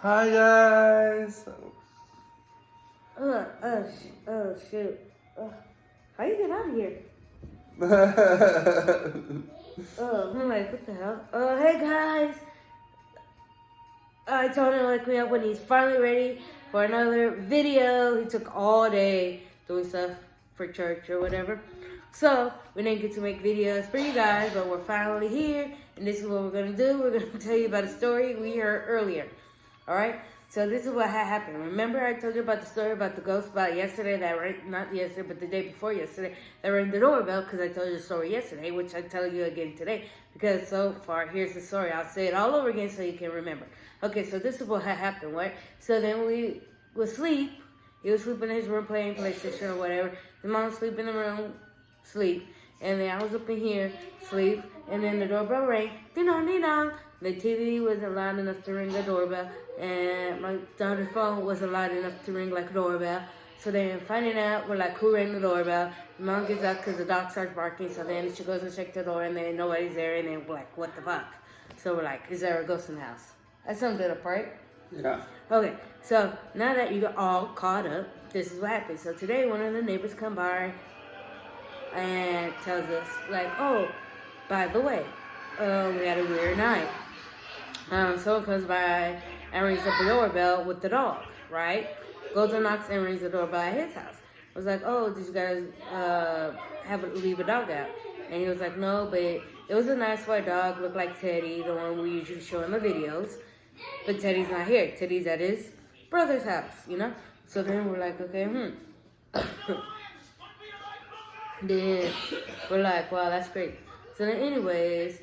Hi guys. Shoot. How you get out of here? I'm like, what the hell? Hey guys. I told him to wake me up when he's finally ready for another video. He took all day doing stuff for church or whatever. So, we didn't get to make videos for you guys, but we're finally here. And this is what we're going to do. We're going to tell you about a story we heard earlier. Alright? So, this is what had happened. Remember I told you about the story about the ghost about yesterday that rang, not yesterday, but the day before yesterday, that rang the doorbell because I told you the story yesterday, which I tell you again today. Because so far, here's the story. I'll say it all over again so you can remember. Okay, so this is what had happened, right? So then we would sleep. He would sleep in his room playing PlayStation or whatever. The mom would sleep in the room, sleep. And then I was up in here, sleep. And then the doorbell rang. Ding-dong, ding-dong. The TV wasn't loud enough to ring the doorbell. And my daughter's phone wasn't loud enough to ring like a doorbell. So then finding out, we're like, who rang the doorbell? The mom gets up because the dog starts barking. So then she goes and checks the door and then nobody's there. And then we're like, what the fuck? So we're like, is there a ghost in the house? That sounds good, right? Yeah. Okay, so now that you got all caught up, this is what happened. So today, one of the neighbors come by and tells us, like, oh, by the way, we had a weird night. Someone comes by and rings up the doorbell with the dog, right? Goes and knocks and rings the doorbell at his house. I was like, oh, did you guys leave a dog out? And he was like, no, but it was a nice white dog, looked like Teddy, the one we usually show in the videos. But Teddy's not here. Teddy's at his brother's house, you know? So then we're like, okay, Then we're like, wow, that's great. So then anyways,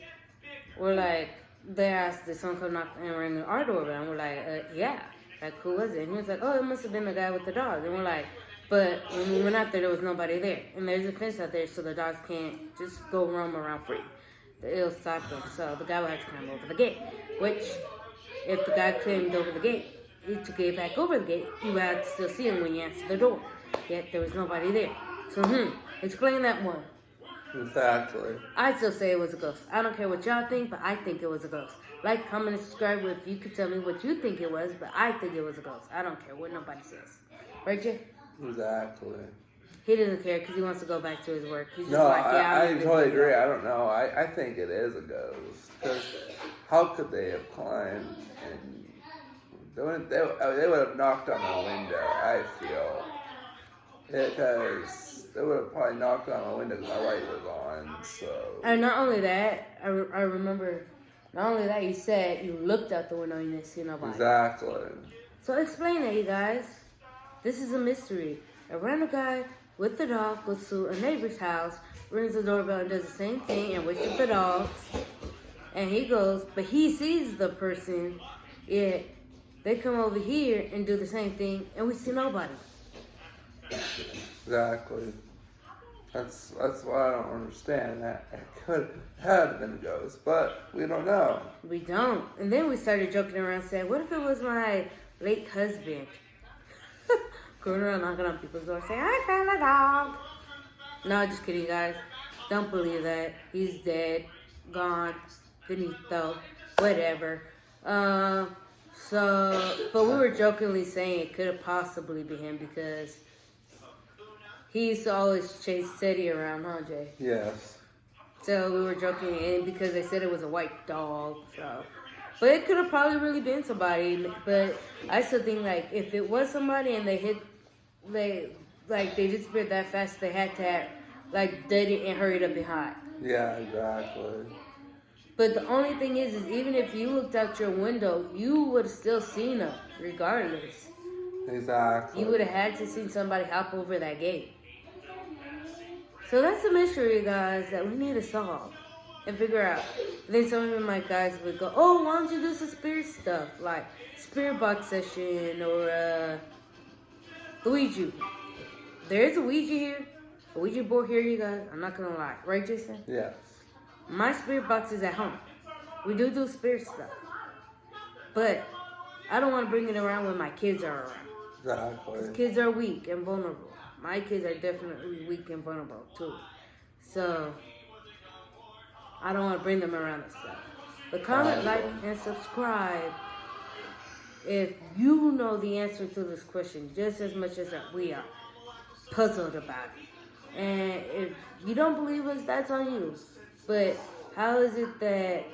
we're like, they asked, did someone come knock and ring our doorbell? And we're like, yeah. Like, who was it? And he was like, oh, it must have been the guy with the dog. And we're like, but when we went out there was nobody there. And there's a fence out there so the dogs can't just go roam around free. It'll stop them. So the guy would have to climb over the gate. Which, if the guy climbed over the gate, to get back over the gate, you would have to still see him when you answer the door. Yet there was nobody there. So, explain that one. Exactly. I still say it was a ghost. I don't care what y'all think, but I think it was a ghost. Like, comment, and subscribe if you could tell me what you think it was, but I think it was a ghost. I don't care what nobody says. Right, Jay? Exactly. He doesn't care because he wants to go back to his work. He's just No, like, yeah, I totally agree. I don't know. I think it is a ghost. Because how could they have climbed and they would have knocked on the window, I feel. Because they would have probably knocked on the window because my light was on, so. And not only that, I remember, not only that, you said you looked out the window and you didn't see nobody. Exactly. So explain it, you guys. This is a mystery. A random guy with the dog goes to a neighbor's house, rings the doorbell and does the same thing and wakes up the dogs. And he goes, but he sees the person, yet they come over here and do the same thing and we see nobody. Exactly. That's why I don't understand that. It could have been a ghost, but we don't know. We don't. And then we started joking around saying, what if it was my late husband? Going around knocking on people's doors saying, I found a dog. No, just kidding, guys. Don't believe that. He's dead. Gone. Finito. Whatever. But we were jokingly saying it could have possibly been him because he used to always chase Teddy around, huh, Jay? Yes. So we were joking, and because they said it was a white dog, so. But it could have probably really been somebody. But I still think, like, if it was somebody and they disappeared that fast, they had to have, like, did it and hurried up and hide. Yeah, exactly. But the only thing is even if you looked out your window, you would have still seen them, regardless. Exactly. You would have had to see somebody hop over that gate. So that's a mystery, guys, that we need to solve and figure out. And then some of my guys would go, oh, why don't you do some spirit stuff, like spirit box session or the Ouija. There is a Ouija here, a Ouija board here, you guys. I'm not going to lie. Right, Jason? Yes. My spirit box is at home. We do spirit stuff. But I don't want to bring it around when my kids are around. Exactly. Kids are weak and vulnerable. My kids are definitely weak and vulnerable too. So I don't want to bring them around and stuff. But comment, like, and subscribe. if you know the answer to this question just as much as that we are puzzled about it, and if you don't believe us, that's on you. But how is it that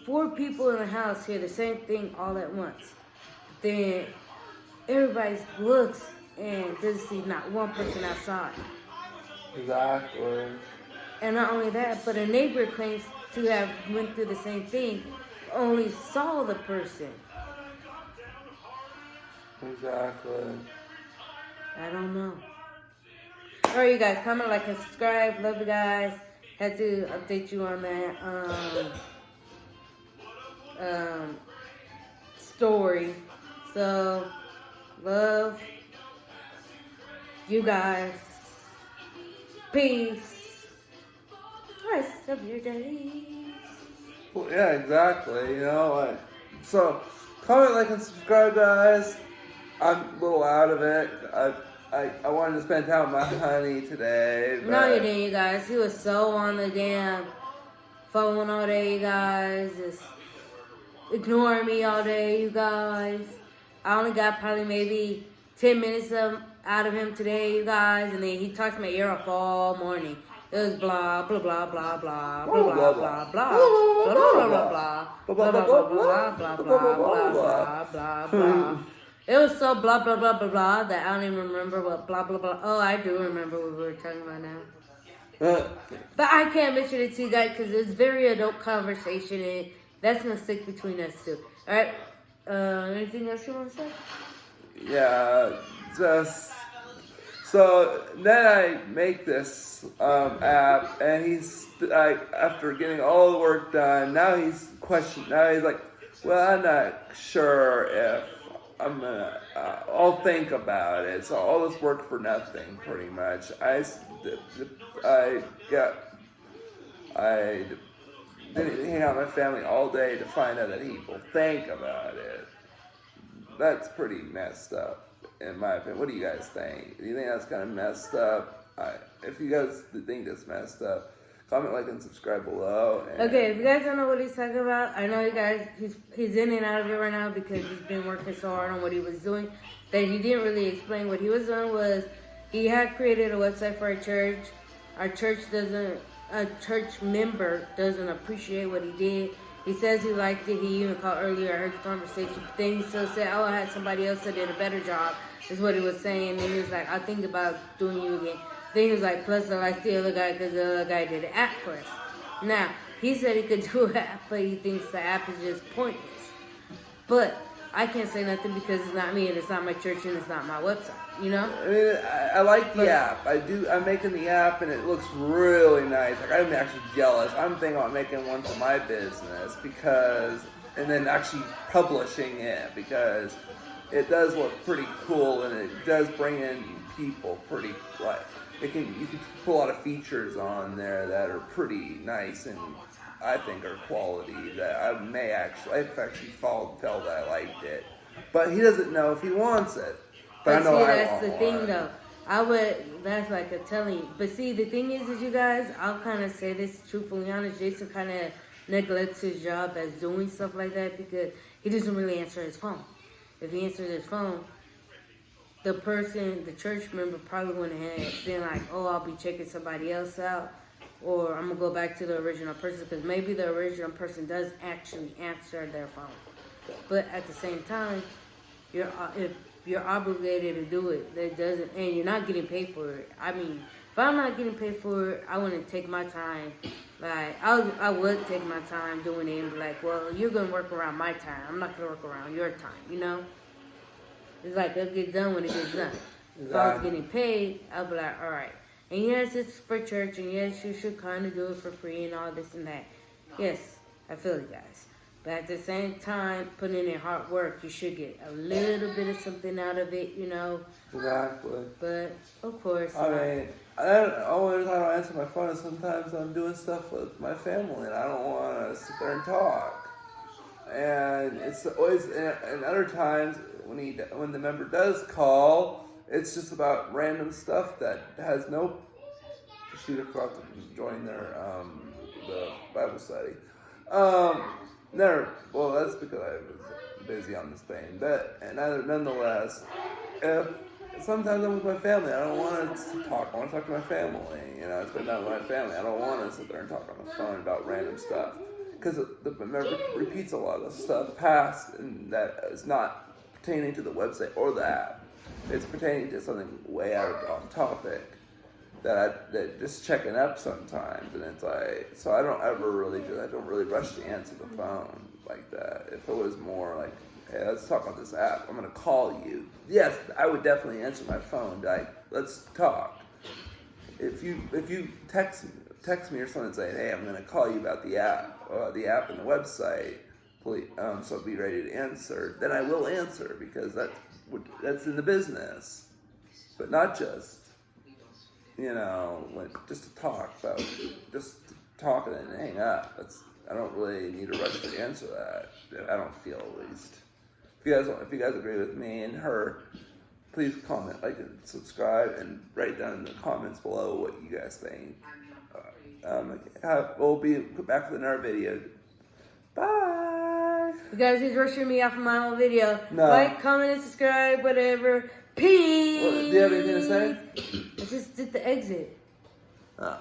4 people in a house hear the same thing all at once? Then everybody looks and doesn't see not one person outside. Exactly. And not only that, but a neighbor claims to have went through the same thing, only saw the person. Exactly. I don't know. Alright, you guys, comment, like, and subscribe. Love you guys. Had to update you on that story. So, love you guys. Peace. Rest of your days. Well, yeah, exactly. You know, like, so comment, like, and subscribe, guys. I'm a little out of it. I wanted to spend time with my honey today. But No, you didn't, you guys. He was so on the damn phone all day, you guys. Just ignoring me all day, you guys. I only got probably maybe 10 minutes out of him today, you guys. And then he talked my ear off all morning. It was blah, blah, blah, blah, blah, blah, blah, blah, blah, blah, blah, blah, blah, blah, blah, blah, blah, blah, blah, blah. It was so blah, blah, blah, blah, blah, that I don't even remember what blah, blah, blah. Oh, I do remember what we were talking about now. But I can't mention it to you guys because it's very adult conversation and that's going to stick between us two. Alright? Anything else you want to say? Yeah, just so then I make this app, and he's after getting all the work done. Now he's like, well, I'm not sure if I'm gonna. I'll think about it. So all this work for nothing, pretty much. I didn't hang out with my family all day to find out that he will think about it. That's pretty messed up, in my opinion. What do you guys think? Do you think that's kind of messed up? If you guys think that's messed up, comment, like, and subscribe below. And Okay, if you guys don't know what he's talking about, I know you guys, he's in and out of it right now because he's been working so hard on what he was doing that he didn't really explain. What he was doing was he had created a website for our church. A church member doesn't appreciate what he did. He says he liked it. He even called earlier. I heard the conversation. But then he still said, oh, I had somebody else that did a better job, is what he was saying. And he was like, I'll think about doing you again. Then he was like, plus I like the other guy because the other guy did an app for us. Now, he said he could do an app, but he thinks the app is just pointless. But I can't say nothing because it's not me and it's not my church and it's not my website, you know? I mean, I like the app. I'm making the app and it looks really nice. Like, I'm actually jealous. I'm thinking about making one for my business and then actually publishing it because it does look pretty cool and it does bring in people pretty, like, you can put a lot of features on there that are pretty nice and I think are quality that I've actually felt that I liked it. But he doesn't know if he wants it. But I know that's the thing though. That's like a telling you. But see, the thing is you guys, I'll kind of say this truthfully honest, Jason kind of neglects his job as doing stuff like that because he doesn't really answer his phone. If he answers his phone, the church member probably went ahead and been like, oh, I'll be checking somebody else out. Or I'm going to go back to the original person because maybe the original person does actually answer their phone. But at the same time, if you're obligated to do it, and you're not getting paid for it. I mean, if I'm not getting paid for it, I wouldn't take my time. Like, I would take my time doing it and be like, well, you're going to work around my time. I'm not going to work around your time, you know? It's like, it'll get done when it gets done. If I was getting paid, I'll be like, all right. And yes, it's for church, and yes, you should kind of do it for free and all this and that. Yes, I feel you guys. But at the same time, putting in hard work, you should get a little bit of something out of it, you know. Exactly. But, of course. I mean, I don't answer my phone is sometimes I'm doing stuff with my family, and I don't want to sit there and talk. And it's always, and other times, when the member does call, it's just about random stuff that has no. She forgot to join their the Bible study. Well, that's because I was busy on this thing. But nonetheless, if sometimes I'm with my family, I don't want to talk. I want to talk to my family. You know, spend time with my family. I don't want to sit there and talk on the phone about random stuff because the memory repeats a lot of stuff past, and that is not pertaining to the website or the app. It's pertaining to something way off topic that just checking up sometimes, and it's like, so I don't really rush to answer the phone like that. If it was more like, hey, let's talk about this app, I'm gonna call you. Yes, I would definitely answer my phone. Like, let's talk. If you text me or something saying, hey, I'm gonna call you about the app and the website, please, so be ready to answer. Then I will answer because that's in the business, but not just. You know, just to talk about, just to talk and then hang up. I don't really need to rush to answer that. I don't feel, at least. If you guys agree with me and her, please comment, like, and subscribe, and write down in the comments below what you guys think. We'll be back with another video. Bye. You guys just rushing me off of my own video. No. Like, comment, and subscribe, whatever. Peace. Well, do you have anything to say? I just did the exit. Oh.